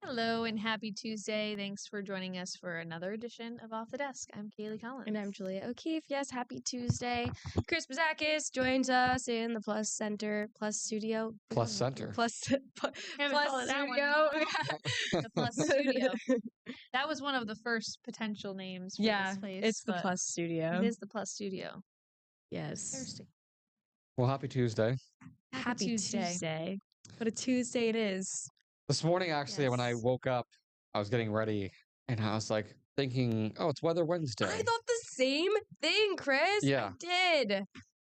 Hello and happy Tuesday. Thanks for joining us for another edition of Off the Desk. I'm Kaylee Collins. And I'm Julia O'Keefe. Yes, happy Tuesday. Chris Bazakis joins us in the Plus Center, Plus Studio. Plus Center. Plus Studio. The Plus Studio. That was one of the first potential names for this place. It's the Plus Studio. It is the Plus Studio. Yes. Thirsty. Well, happy Tuesday. Happy Tuesday. What a Tuesday it is. This morning, actually, when I woke up, I was getting ready, and I was like thinking, oh, it's Weather Wednesday. I thought the same thing, Chris. Yeah. I did.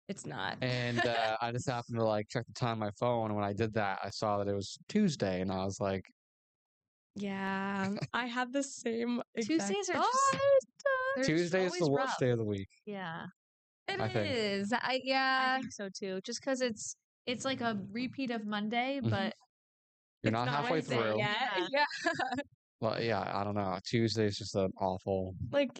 It's not. And I just happened to check the time on my phone, and when I did that, I saw that it was Tuesday, and I was like, yeah, I had the same exact Tuesdays are just Tuesday is the worst day of the week. Yeah. It I think. is. I think so too. Just because it's like a repeat of Monday, but You're not halfway Wednesday through. yet. Yeah. Well, yeah, I don't know. Tuesday is just an awful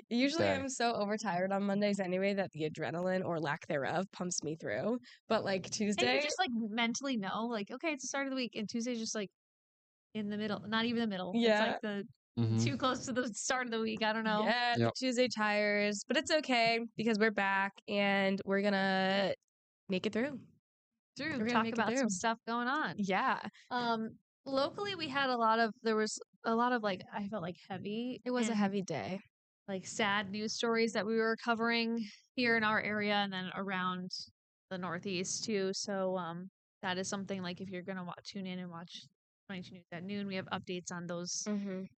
usually day. I'm so overtired on Mondays anyway that the adrenaline or lack thereof pumps me through. But Tuesday, and you just mentally know, okay, it's the start of the week, and Tuesday's just in the middle, not even the middle. Yeah. It's the too close to the start of the week. I don't know. Yeah, the Tuesday tires, but it's okay because we're back and we're gonna make it through. We're talk about some stuff going on. Yeah. Locally there was a lot of I felt heavy. It was a heavy day. Sad news stories that we were covering here in our area and then around the Northeast too. So that is something if you're gonna tune in and watch 22 News at noon, we have updates on those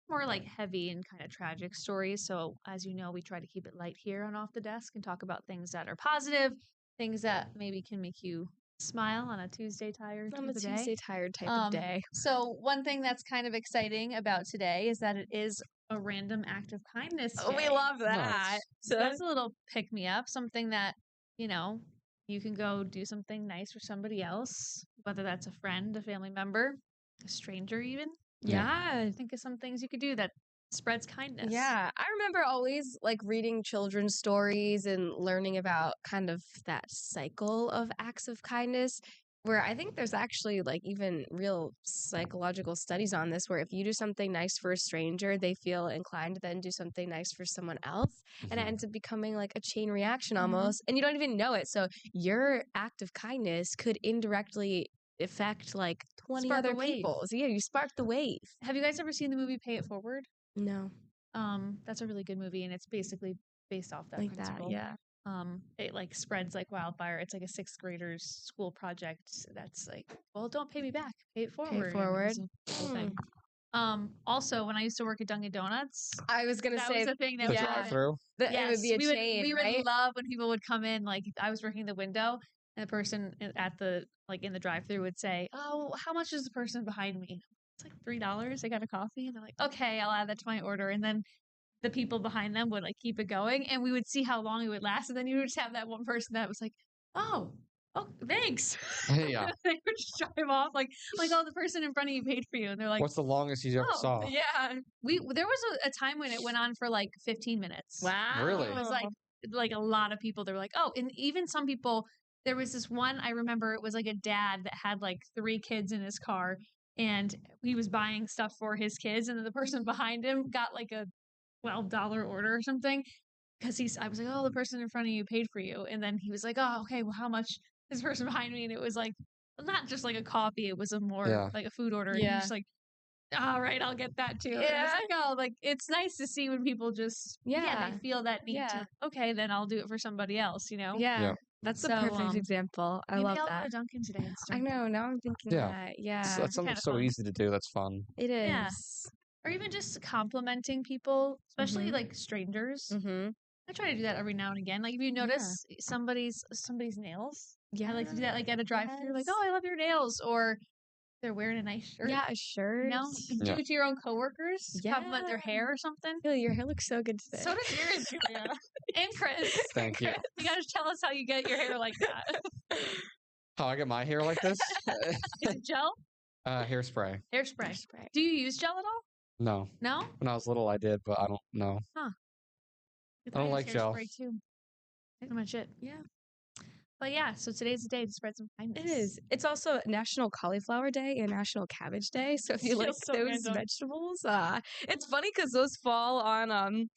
more heavy and kind of tragic stories. So as you know, we try to keep it light here on Off the Desk and talk about things that are positive, things that maybe can make you smile on a Tuesday tired type of day. So one thing that's kind of exciting about today is that it is a random act of kindness day. Oh, we love that. Nice. So that's a little pick me up, something that, you can go do something nice for somebody else, whether that's a friend, a family member, a stranger even. Yeah. Think of some things you could do that spreads kindness. Yeah. I remember always reading children's stories and learning about kind of that cycle of acts of kindness, where I think there's actually even real psychological studies on this, where if you do something nice for a stranger, they feel inclined to then do something nice for someone else. And it ends up becoming a chain reaction almost. And you don't even know it. So your act of kindness could indirectly affect 20 other people. So yeah, you spark the wave. Have you guys ever seen the movie Pay It Forward? No. That's a really good movie, and it's basically based off that principle. Yeah. It spreads like wildfire. It's a sixth grader's school project that's well, don't pay me back. Pay it forward. Pay it forward. Thing. Also, when I used to work at Dunkin' Donuts, I was gonna say was a thing that the drive-through. It would be a chain. We would love when people would come in. I was working the window, and the person at the in the drive-through would say, "Oh, how much is the person behind me?" It's $3. They got a coffee, and they're like, "Okay, I'll add that to my order." And then the people behind them would keep it going, and we would see how long it would last. And then you would just have that one person that was like, "Oh, thanks." Yeah. They would just drive off oh, the person in front of you paid for you, and they're like, "What's the longest you ever saw?" Yeah, there was a time when it went on for 15 minutes. Wow, really? It was a lot of people. They were like, "Oh," and even some people. There was this one I remember. It was a dad that had 3 kids in his car, and he was buying stuff for his kids, and then the person behind him got a $12 order or something, because I was like, "Oh, the person in front of you paid for you," and then he was like, "Oh, okay, well, how much this person behind me?" And it was not just a coffee; it was a more a food order. And he was like, "All right, I'll get that too." Yeah. And I was it's nice to see when people just they feel that need to. Okay, then I'll do it for somebody else. Yeah. That's the perfect example. I love that. I'll go to Dunkin' today. I know. Now I'm thinking that. Yeah. So that's something so easy to do. That's fun. It is. Yeah. Or even just complimenting people, especially strangers. I try to do that every now and again. If you notice somebody's nails. Yeah. I like to do that at a drive-thru. "Oh, I love your nails," or they're wearing a nice shirt. Yeah, a shirt. Do it to your own coworkers. Yeah. Compliment their hair or something. Your hair looks so good today. So does yours, Julia. And Chris. Thank you. You gotta tell us how you get your hair like that. How I get my hair like this? Is it gel? Hairspray. Hairspray. Do you use gel at all? No. No? When I was little, I did, but I don't know. Huh. I don't like gel. Too. Pretty much it. Yeah. But yeah, so today's the day to spread some kindness. It is. It's also National Cauliflower Day and National Cabbage Day. So if you like Feels so those random. vegetables, it's funny because those fall on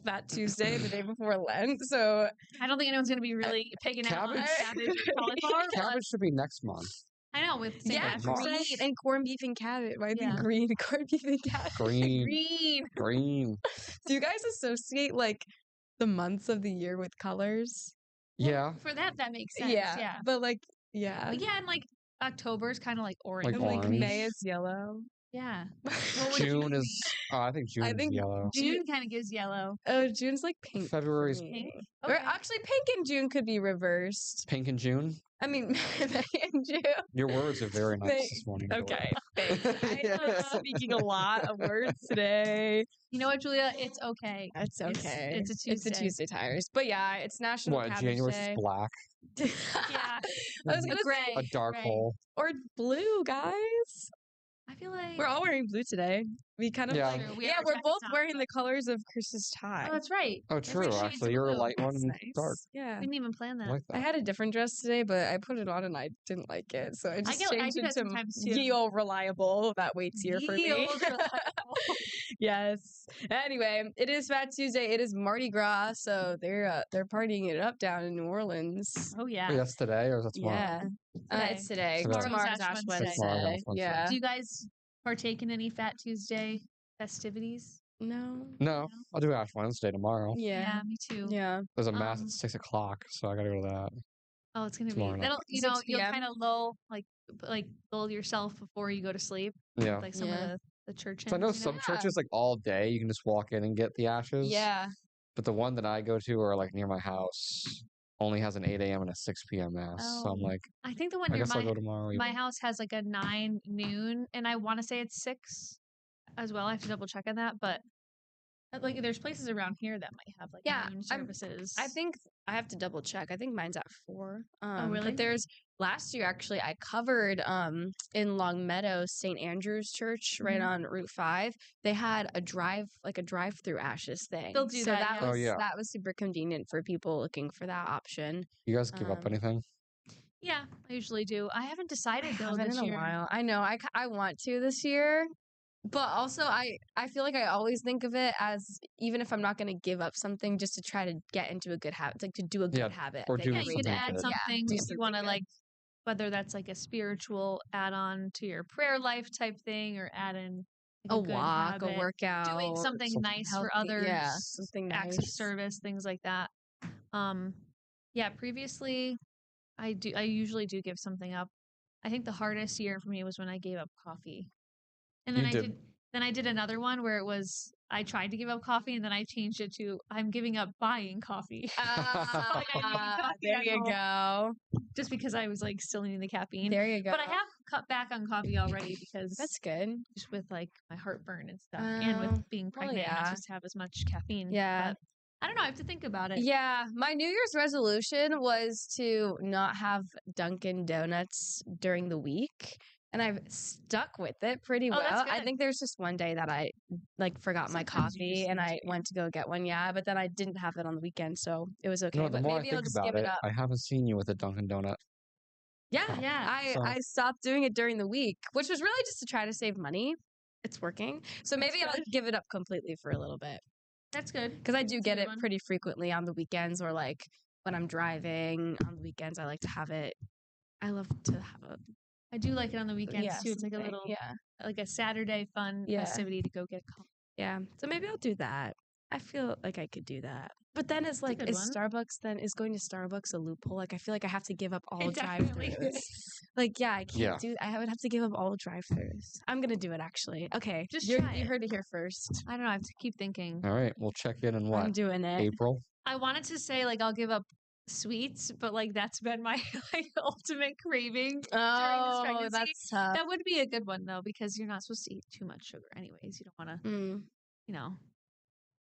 Fat Tuesday, the day before Lent. So I don't think anyone's gonna be really picking out on cabbage? cabbage and cauliflower. but Cabbage should be next month. I know with St. yeah, Patrick's green Day. and corned beef and cabbage. Why be Yeah. green corned beef and cabbage? Green. Green. Green. Do you guys associate like the months of the year with colors? Yeah. For that makes sense. Yeah. But like yeah. But yeah, and like October is kind of like orange. Like And like orange. May is yellow. Yeah. What would June June is. I think June is think yellow. June kind of gives yellow. Oh, June's like pink. for February's me. Pink? Or Okay. actually, pink in June could be reversed. pink in June. I mean, May in June. Your words are very nice May- this morning. Julia. Okay, thanks. I'm speaking a lot of words today. You know what, Julia? It's okay. It's okay. It's a Tuesday. It's a Tuesday tires. But yeah, it's National What? Cabbage January's Day. just black. Yeah. I was A gonna gray. A dark Gray. hole. or blue, guys. I feel like We're all wearing blue today. We kind of Yeah. like, True. We yeah, have our we're jackets both on, wearing but- the colors of Chris's tie. Oh, that's right. Oh, Different true. shades Actually, of you're a blue. light one That's and nice. dark. Yeah. We didn't even plan I that. like that. I had a different dress today, but I put it on and I didn't like it. So I just I changed do it that to sometimes too. Ye Olde Reliable. That waits here for Ye me. olde reliable. Yes. Anyway, it is Fat Tuesday. It is Mardi Gras, so they're partying it up down in New Orleans. Oh yeah. Wait, that's today or is that tomorrow? Yeah. It's today. Today. Tomorrow's Ash Wednesday. Tomorrow's Ash Wednesday. Yeah. Do you guys partake in any Fat Tuesday festivities? No. No, I'll do Ash Wednesday tomorrow. Yeah. me too. Yeah. There's a mass Um, at 6 o'clock, so I gotta go to that. Oh, it's gonna Tomorrow be night. that'll you 6 know you'll p.m.? kind of lull yourself before you go to sleep. Yeah. Like some Yeah. of the church. So I know hymns, you some Yeah. churches like all day you can just walk in and get the ashes. Yeah. But the one that I go to or like near my house only has an 8 a.m. and a 6 p.m. mass. So I'm Oh. like, I think the one I near guess I'll go tomorrow. my evening. house has like a 9 noon, and I want to say it's 6 as well. I have to double check on that, but like there's places around here that might have like Yeah, noon I'm- services. I think I have to double check. I think mine's at 4. really? But there's last year actually I covered in Long Meadow St. Andrew's Church right Mhm. on Route 5. They had a drive-through ashes thing. They'll do so that, that yeah. Oh, was yeah. that was super convenient for people looking for that option. You guys give up Um, anything? Yeah, I usually do. I haven't I decided though haven't this in a year. while. I know I want to this year. But also I feel like I always think of it as even if I'm not going to give up something just to try to get into a good habit, it's like to do a good Yeah, habit. or that do Yeah, you're you could something add good. something do if you want to something good. like, whether that's like a spiritual add-on to your prayer life type thing, or add in like, a good walk, habit, a workout, doing something something nice for healthy, others, yeah, something acts of nice. service, things like that. Yeah, previously I usually do give something up. I think the hardest year for me was when I gave up coffee. And then You did. I did another one where it was I tried to give up coffee and then I changed it to I'm giving up buying coffee. Ah, coffee there you at go. Just because I was like still needing the caffeine. There you go. But I have cut back on coffee already because That's good. just with like my heartburn and stuff and with being well, pregnant, I'm not yeah. supposed to have as much caffeine. Yeah. But I don't know, I have to think about it. Yeah, my New Year's resolution was to not have Dunkin' Donuts during the week, and I've stuck with it pretty Oh, well. that's I good. think there's just one day that I like forgot my Sometimes you coffee just and need I to. went to go get one. Yeah, but then I didn't have it on the weekend, so it was okay. You know, the but more I maybe I'll think just about give it, it up. I haven't seen you with a Dunkin' Donut. Yeah, Yeah. So- I stopped doing it during the week, which was really just to try to save money. It's working, so maybe I'll good. give it up completely for a little bit. That's good. Because I do That's a get good it one. pretty frequently on the weekends or like when I'm driving on the weekends. I like to have it. I love to have I do like it on the weekends yeah, too. It's like a something. little Yeah. like a Saturday fun Yeah. festivity to go get coffee. Yeah. So maybe I'll do that. I feel like I could do that. But then it's a like, good is one. Starbucks then, is going to Starbucks a loophole? Like, I feel like I have to give up all It definitely drive-throughs. is. Like, yeah, I can't Yeah. do, I would have to give up all drive-throughs. I'm going to do it actually. Okay. Just You try it. heard it here first. I don't know. I have to keep thinking. All right, we'll check in I'm what? doing it. April? I wanted to say like I'll give up sweets, but like that's been my like ultimate craving during this Oh, pregnancy. that's tough. That would be a good one though, because you're not supposed to eat too much sugar anyways. You don't want to, Mm. you know,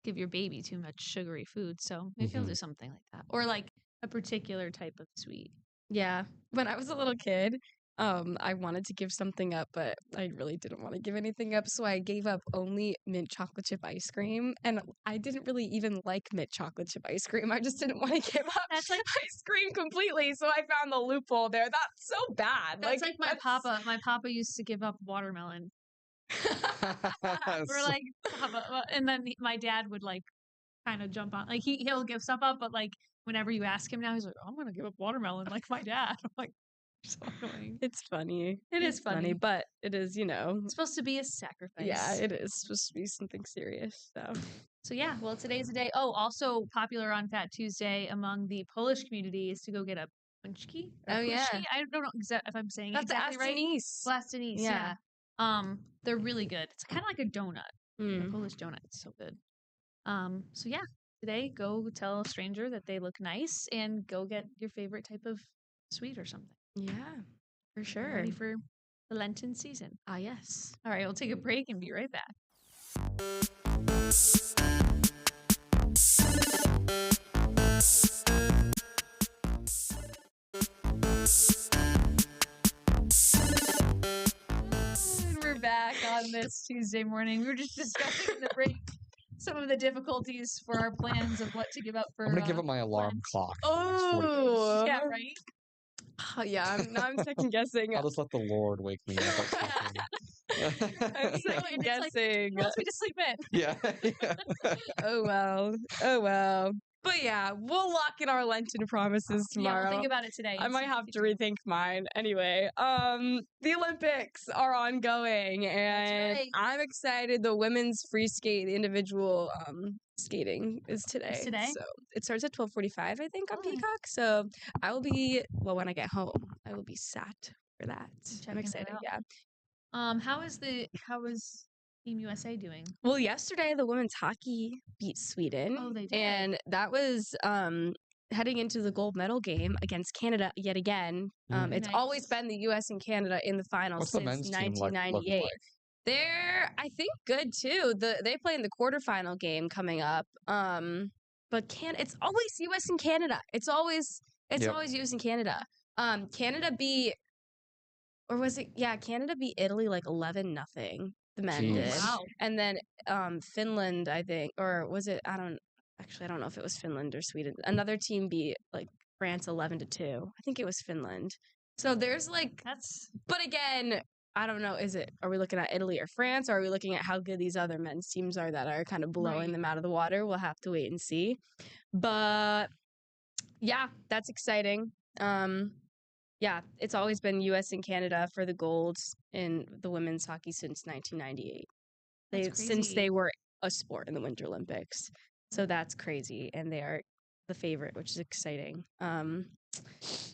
give your baby too much sugary food. So maybe I'll Mhm. do something like that. Or like a particular type of sweet. Yeah. When I was a little kid, I wanted to give something up, but I really didn't want to give anything up, so I gave up only mint chocolate chip ice cream, and I didn't really even like mint chocolate chip ice cream. I just didn't want to give up That's like ice cream completely, so I found the loophole there. That's so bad. that's like my papa. My papa used to give up watermelon. We're So- like, Papa, and then my dad would like kind of jump on, like he'll give stuff up, but like whenever you ask him now, he's like, I'm gonna give up watermelon like my dad. I'm like, so annoying. It's funny. It is It's funny, funny. but it is, It's supposed to be a sacrifice. yeah, it is supposed to be something serious. So yeah, well, today's the day. Oh, also popular on Fat Tuesday among the Polish community is to go get a punchki. Oh, yeah. I don't know if I'm saying it That's exactly right. Denise. Blastinice, Yeah. yeah. They're really good. It's kind of like a donut, a Mm. Polish donut. It's so good. So yeah, today go tell a stranger that they look nice and go get your favorite type of sweet or something. Yeah, for Get sure. ready for the Lenten season. Ah, yes. All right, we'll take a break and be right back. And we're back on this Tuesday morning. We were just discussing in the break some of the difficulties for our plans of what to give up for. I'm gonna give up my alarm Lent. clock. for the next 40 days. Oh, Yeah, right. Oh, yeah. I'm second guessing. I'll just let the Lord wake me up. At 2 I'm And second it's like, guessing. he wants me to sleep in. yeah. yeah. Oh well. Oh well. But yeah, we'll lock in our Lenten promises Yeah, tomorrow. we'll think about it today. I and see might if we have can to do it. rethink mine. Anyway, the Olympics are ongoing, and right. I'm excited. The women's free skate, the individual skating is today. today? So it starts at 12:45, I think, on Oh. Peacock. So I will be when I get home, I will be sat for that. Checking I'm it excited. out. Yeah. How is Team USA doing? Well, yesterday the women's hockey beat Sweden. Oh, they did. And that was heading into the gold medal game against Canada yet again. It's always Nice. been the US and Canada in the finals What's the since men's team look 1998. like? They're, I think, good too. They play in the quarterfinal game coming up. But it's always US and Canada. It's always Yep. US and Canada. Canada beat, or was it? Yeah, Canada beat Italy like 11-0. The men Jeez. did. Wow. And then Finland, I think, or was it? I don't know if it was Finland or Sweden. Another team beat like France 11-2. I think it was Finland. So there's like, but again, I don't know. Are we looking at Italy or France, or are we looking at how good these other men's teams are that are kind of blowing Right. them out of the water? We'll have to wait and see. But yeah, that's exciting. Yeah, it's always been US and Canada for the gold in the women's hockey since 1998. Since crazy. they were a sport in the Winter Olympics. So that's crazy, and they are the favorite, which is exciting.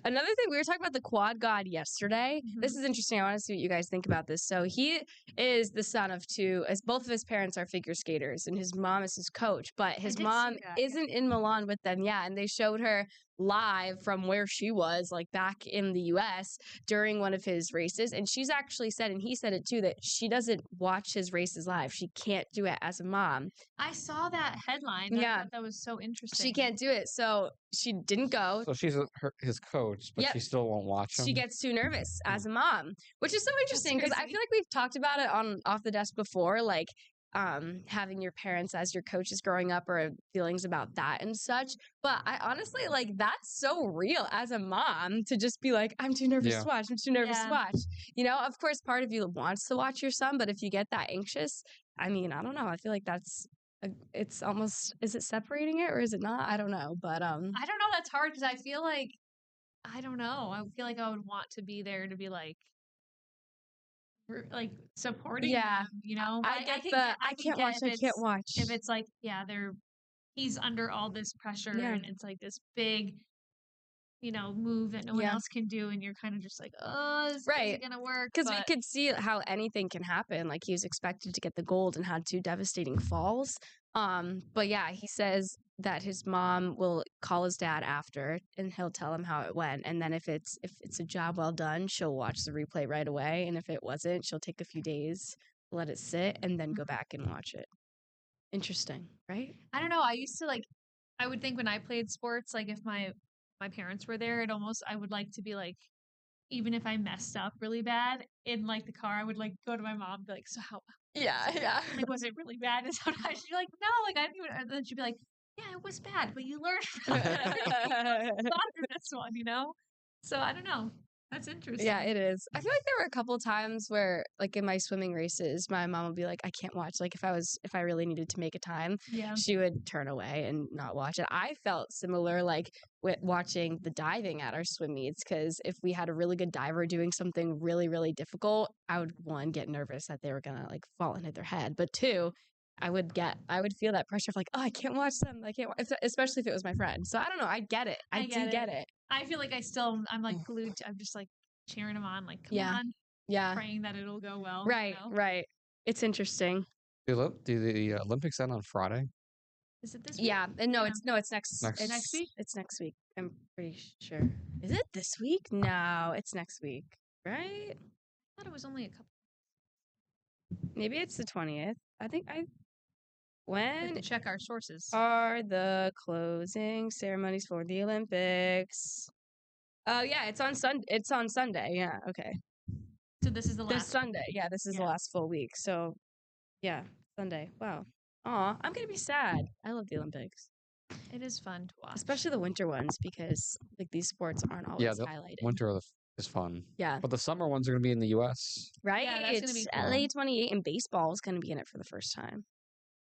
Another thing, we were talking about the quad god yesterday. This is interesting. I want to see what you guys think about this. So he is the son of two, as both of his parents are figure skaters, and his mom is his coach. But his did see mom that, isn't in Milan with them yet, and they showed her live from where she was, like back in the US during one of his races. And she's actually said, and he said it too, that she doesn't watch his races live. She can't do it as a mom. I saw that headline. Yeah. I thought that was so interesting. She can't do it. So she didn't go. So she's his coach, but Yep. she still won't watch him. She gets too nervous as a mom, which is so interesting because I crazy. feel like we've talked about it on Off the Desk before, like having your parents as your coaches growing up, or feelings about that and such. But I honestly, like, that's so real as a mom to just be like, I'm too nervous Yeah. to watch. I'm too nervous to Yeah. watch. You know, of course, part of you wants to watch your son, but if you get that anxious, I mean, I don't know. I feel like it's almost, is it separating it or is it not? I don't know. But I don't know. That's hard because I feel like, I don't know. I feel like I would want to be there to be like supporting Yeah. them, you know? I But get can the get- I can can't get watch. if I can't it's- watch. If it's like, yeah, he's under all this pressure Yeah. and it's like this big, move that no one Yeah. else can do, and you're kind of just like, oh, this Right. isn't gonna work. Because we but- could see how anything can happen. Like, he was expected to get the gold and had 2 devastating falls. But yeah, he says that his mom will call his dad after and he'll tell him how it went. And then if it's a job well done, she'll watch the replay right away. And if it wasn't, she'll take a few days, let it sit, and then go back and watch it. Interesting, right? I don't know. I used to I would think when I played sports, like if my parents were there, I would like to be like even if I messed up really bad in like the car, I would like go to my mom and be like, "So how Yeah. like was it really bad?" And sometimes she'd be like, "No, like I didn't even," and then she'd be like, "Yeah, it was bad, but you learned from it. Got through this one, you know?" So I don't know. That's interesting. Yeah, it is. I feel like there were a couple times where, like in my swimming races, my mom would be like, "I can't watch." Like if I really needed to make a time, Yeah. she would turn away and not watch it. I felt similar, like with watching the diving at our swim meets, because if we had a really good diver doing something really, really difficult, I would one get nervous that they were gonna like fall and hit their head, but two, I would feel that pressure of like, oh, I can't watch them. I can't, especially if it was my friend. So I don't know. I get it. I do get it. I feel like I'm like glued to, I'm just like cheering them on, like, come on. Yeah. Praying that it'll go well. Right, you know? right. It's interesting. Do the Olympics end on Friday? Is it this week? Yeah, and it's next week. It's next week. I'm pretty sure. Is it this week? No, it's next week. Right? I thought it was only a couple. Maybe it's the 20th. I think We have when to check our sources. are the closing ceremonies for the Olympics? Oh yeah, it's on Sunday. Yeah, okay. So this is the last Sunday. Yeah, this is the last full week. So yeah, Sunday. Wow. Aw, I'm gonna be sad. I love the Olympics. It is fun to watch. Especially the winter ones, because like these sports aren't always highlighted. Winter is fun. Yeah. But the summer ones are going to be in the U.S. Right? Yeah, that's gonna be cool. LA 28 and baseball is going to be in it for the first time.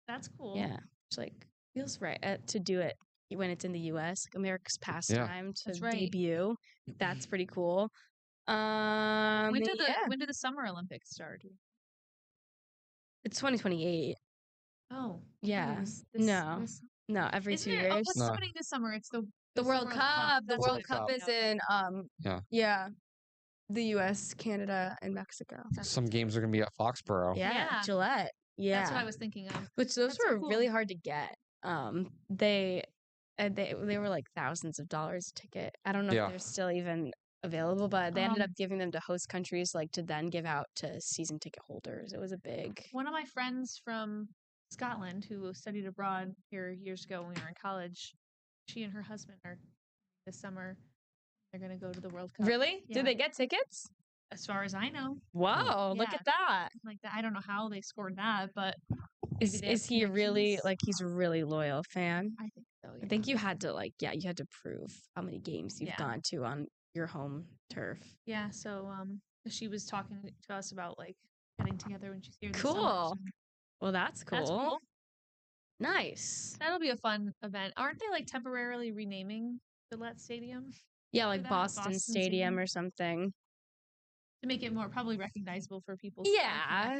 That's cool. Yeah. It's like, feels right to do it when it's in the U.S. Like America's pastime to debut. That's pretty cool. When do the Summer Olympics start? It's 2028. Oh. Yeah. No, every 2 years. Oh, what's happening this summer? It's the World Cup. The World Cup is in the U.S., Canada, and Mexico. Some games are going to be at Foxborough. Yeah. Gillette. Yeah. That's what I was thinking of. Which those were really hard to get. They were like thousands of dollars a ticket. I don't know if they're still even available, but they ended up giving them to host countries, like to then give out to season ticket holders. It was a big. One of my friends from Scotland who studied abroad here years ago when we were in college, she and her husband are this summer. They're going to go to the World Cup. Really? Yeah. Did they get tickets? As far as I know. Wow, look at that. Like that. I don't know how they scored that, but is he really he's a really loyal fan? I think so. Yeah. I think you had to prove how many games you've gone to on your home turf. Yeah, so she was talking to us about like getting together when she's here this summer. So. Well, that's cool. That's cool. Nice. That'll be a fun event. Aren't they like temporarily renaming Gillette Stadium? Yeah, like Boston Stadium or something. To make it more probably recognizable for people. Yeah.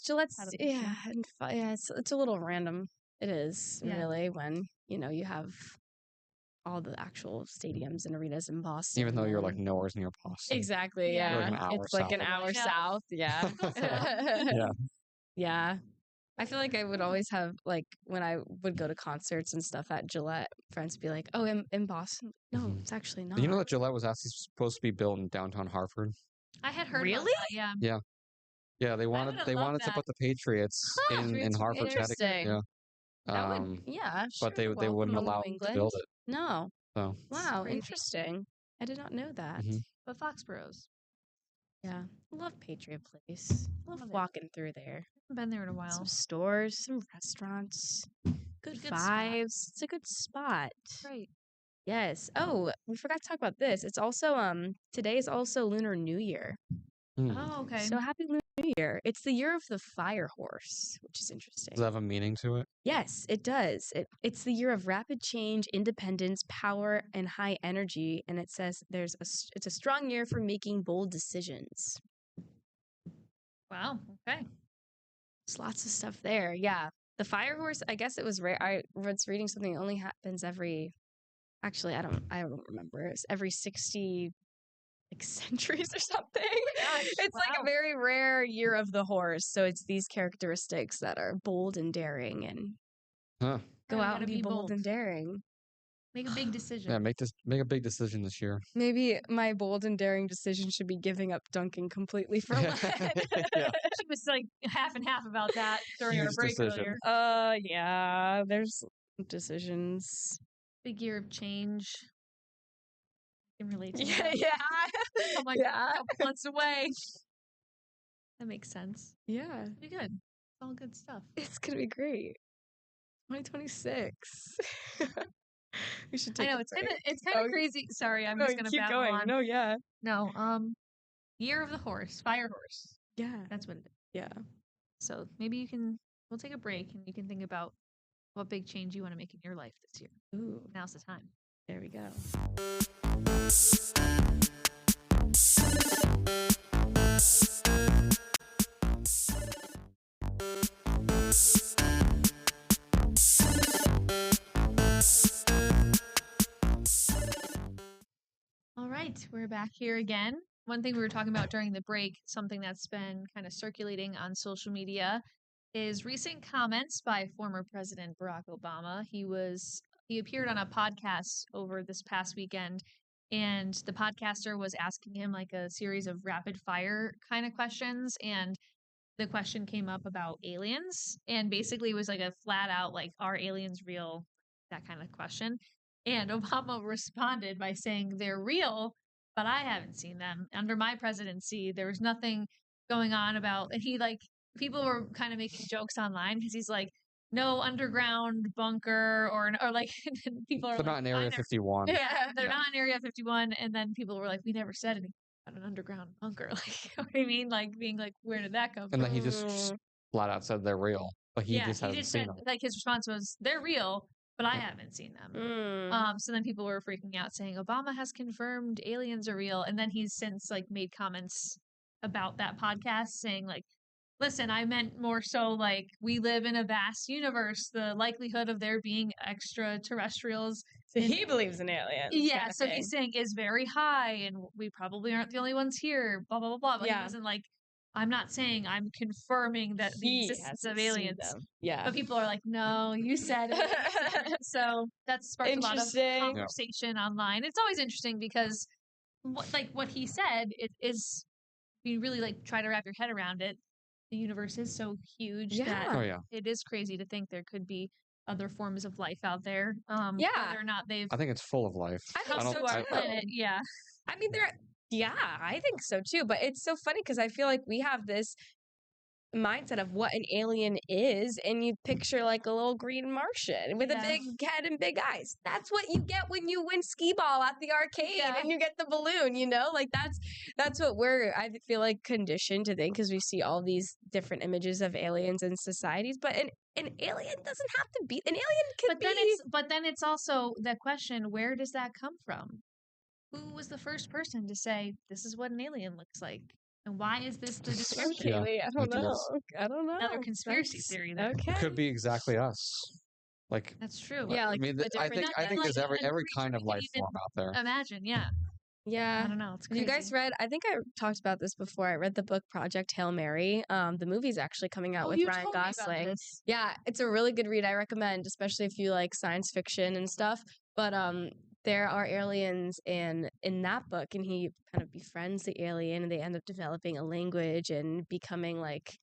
Gillette's it's a little random. It is really when, you have all the actual stadiums and arenas in Boston. Even though you're like nowhere near Boston. Exactly, yeah. Like an hour it's like an hour south. Yeah. Yeah. I feel like I would always have, like, when I would go to concerts and stuff at Gillette, friends would be like, oh, in Boston? No, it's actually not. You know that Gillette was actually supposed to be built in downtown Hartford? I had heard really? About that, Yeah, they wanted to put the Patriots in Hartford, Connecticut. Yeah. But they wouldn't allow them to build it. No. So. Wow, interesting. I did not know that. But Foxborough's. Yeah. Love Patriot Place. Love walking through there. Haven't been there in a while. Some stores, some restaurants. Good vibes. It's a good spot. Right. Yes. Oh, we forgot to talk about this. It's also today is also Lunar New Year. Oh, okay. So happy Lunar New Year. It's the year of the fire horse, which is interesting. Does that have a meaning to it? Yes, it does. It's the year of rapid change, independence, power, and high energy. And it says it's a strong year for making bold decisions. Wow. Okay. There's lots of stuff there. Yeah. The fire horse, I guess it was rare. I was reading something. It only happens actually, I don't remember. It's every 60 centuries or something. It's like a very rare year of the horse. So it's these characteristics that are bold and daring and go out and be bold and daring. Make a big decision. Yeah, make a big decision this year. Maybe my bold and daring decision should be giving up dunking completely for Lent. She was like half and half about that during our break earlier. Yeah, there's decisions. Big year of change. can relate to Yeah, that. yeah. I'm like a couple months away. That makes sense. Yeah. Pretty good. It's all good stuff. It's gonna be great. 2026. We should I take know a it's break. kind of crazy. Sorry, I'm No, just gonna keep babble going. on. No, yeah. No, Year of the Horse, Fire Horse. Yeah. That's what it is. Yeah. So maybe we'll take a break and you can think about what big change you want to make in your life this year. Ooh, Now's the time. there we go. All right, we're back here again. One thing we were talking about during the break, something that's been kind of circulating on social media, is recent comments by former President Barack Obama. He appeared on a podcast over this past weekend, and the podcaster was asking him like a series of rapid fire kind of questions, and the question came up about aliens, and basically it was like a flat out like, are aliens real? That kind of question. And Obama responded by saying they're real, but I haven't seen them. Under my presidency, there was nothing going on about, and he like, people were kind of making jokes online because he's like, no underground bunker or like people are They're like, not in I Area never, 51. yeah, they're Yeah. not in Area 51. And then people were like, we never said anything about an underground bunker. Like, you know what I mean? Like being like, where did that come And from? then he just flat out said they're real, but he Yeah, just he hasn't just seen said them. like his response was, they're real, but I haven't seen them. So then people were freaking out saying Obama has confirmed aliens are real. And then he's since like made comments about that podcast saying like, listen, I meant more so like we live in a vast universe. The likelihood of there being extraterrestrials. So he believes in aliens. Yeah, so he's saying is very high and we probably aren't the only ones here, blah, blah, blah, blah. But he wasn't like, I'm not saying I'm confirming that the existence of aliens. Yeah. But people are like, no, you said it. So that sparked a lot of conversation online. It's always interesting because what he said, it is, you really like try to wrap your head around it. The universe is so huge that it is crazy to think there could be other forms of life out there. Whether or not they've I think it's full of life. I think so too. Yeah. I mean, I think so too. But it's so funny because I feel like we have this mindset of what an alien is, and you picture like a little green Martian with a big head and big eyes. That's what you get when you win skee ball at the arcade and you get the balloon, you know? Like that's what I feel like conditioned to think because we see all these different images of aliens in societies, but an alien doesn't have to be an alien could be. But then it's also the question, where does that come from? Who was the first person to say this is what an alien looks like? And why is this the description? I don't know. I don't know. Another conspiracy theory. Then. Okay. It could be exactly us. Like that's true. Yeah, like I mean, I think there's every kind of life form out there. Imagine, yeah. Yeah. I don't know. It's crazy. You guys read, I think I talked about this before. I read the book Project Hail Mary. The movie's actually coming out with Ryan Gosling. Yeah, it's a really good read. I recommend, especially if you like science fiction and stuff. But there are aliens in that book, and he kind of befriends the alien, and they end up developing a language and becoming like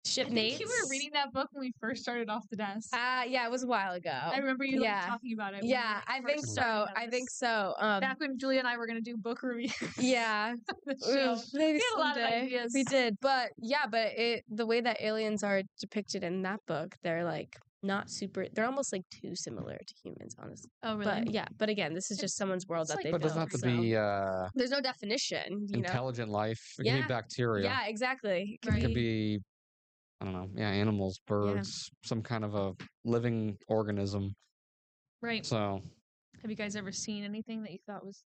shipmates. You were reading that book when we first started off the desk. Yeah, it was a while ago. I remember you like, talking about it. Yeah, I think so. Back when Julia and I were going to do book reviews. Yeah. Maybe someday. A lot of ideas. We did. But yeah, the way that aliens are depicted in that book, they're like not super, they're almost like too similar to humans, honestly. Oh, really? But again, this is just someone's world that they built. But it doesn't have to be there's no definition. Intelligent life. It can be bacteria. Yeah, exactly. It could be, I don't know, animals, birds, some kind of a living organism. Right. So, have you guys ever seen anything that you thought was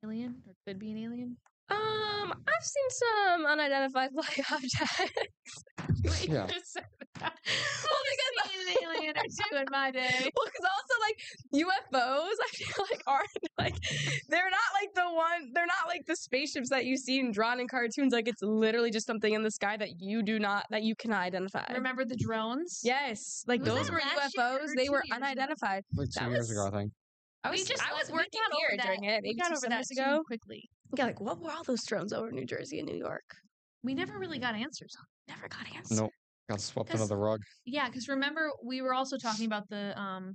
an alien or could be an alien? I've seen some unidentified flying objects. Yeah. Well, because an alien or two in my day. Well, because also like UFOs, I feel like aren't like they're not like the spaceships that you see drawn in cartoons. Like it's literally just something in the sky that you can identify. Remember the drones? Yes, like those were UFOs. They were unidentified. Like 2 years ago, I think. I was working here during it. Maybe 2 summers ago. Quickly. Yeah, like what were all those drones over New Jersey and New York? We never really got answers on. Never got answers. Nope. Got swept under the rug. Yeah, because remember we were also talking about the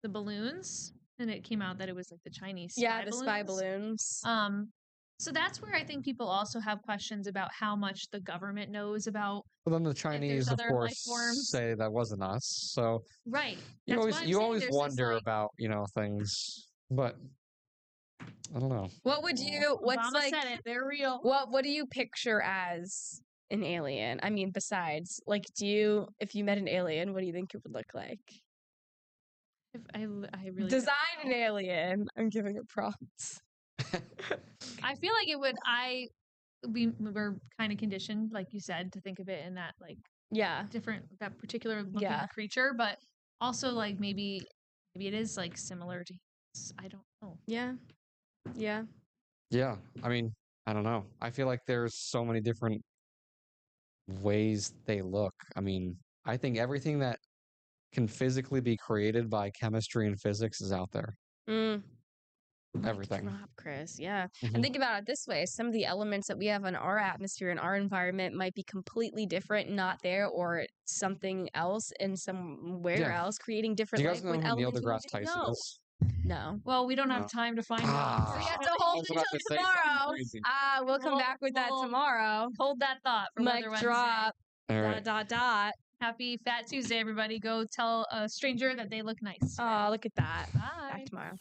balloons and it came out that it was like the Chinese Yeah, spy the balloons. spy balloons. So that's where I think people also have questions about how much the government knows about. But then the Chinese, of other life course, forms. say that wasn't us. So Right. you That's always what I'm you saying. always There's this, wonder like, about things, but I don't know. What would you? What's Obama like? said it. They're real. What do you picture as an alien? I mean, besides, like, if you met an alien, what do you think it would look like? If I really Design an alien. I'm giving it prompts. I feel like it would. We're kind of conditioned, like you said, to think of it in that like Yeah. that particular looking Yeah. creature, but also like maybe it is like similar to humans. I don't know. Yeah. Yeah. Yeah, I mean, I don't know. I feel like there's so many different ways they look. I mean, I think everything that can physically be created by chemistry and physics is out there. Mm. Everything. Drop, Chris. Yeah. Mhm. And think about it this way. Some of the elements that we have in our atmosphere and our environment might be completely different, not there, or something else in somewhere else, creating Do different you life guys know with who Neil elements we deGrasse didn't Tyson know. is? No. Well, we don't have No. time to find out. Ah. So you have to I hold was about until to say something tomorrow. crazy. We'll come back with that We'll tomorrow. hold that thought for Mic Weather Wednesday. drop. All right. Dot. Happy Fat Tuesday, everybody. Go tell a stranger that they look nice. Oh, look at that. Bye. Back tomorrow.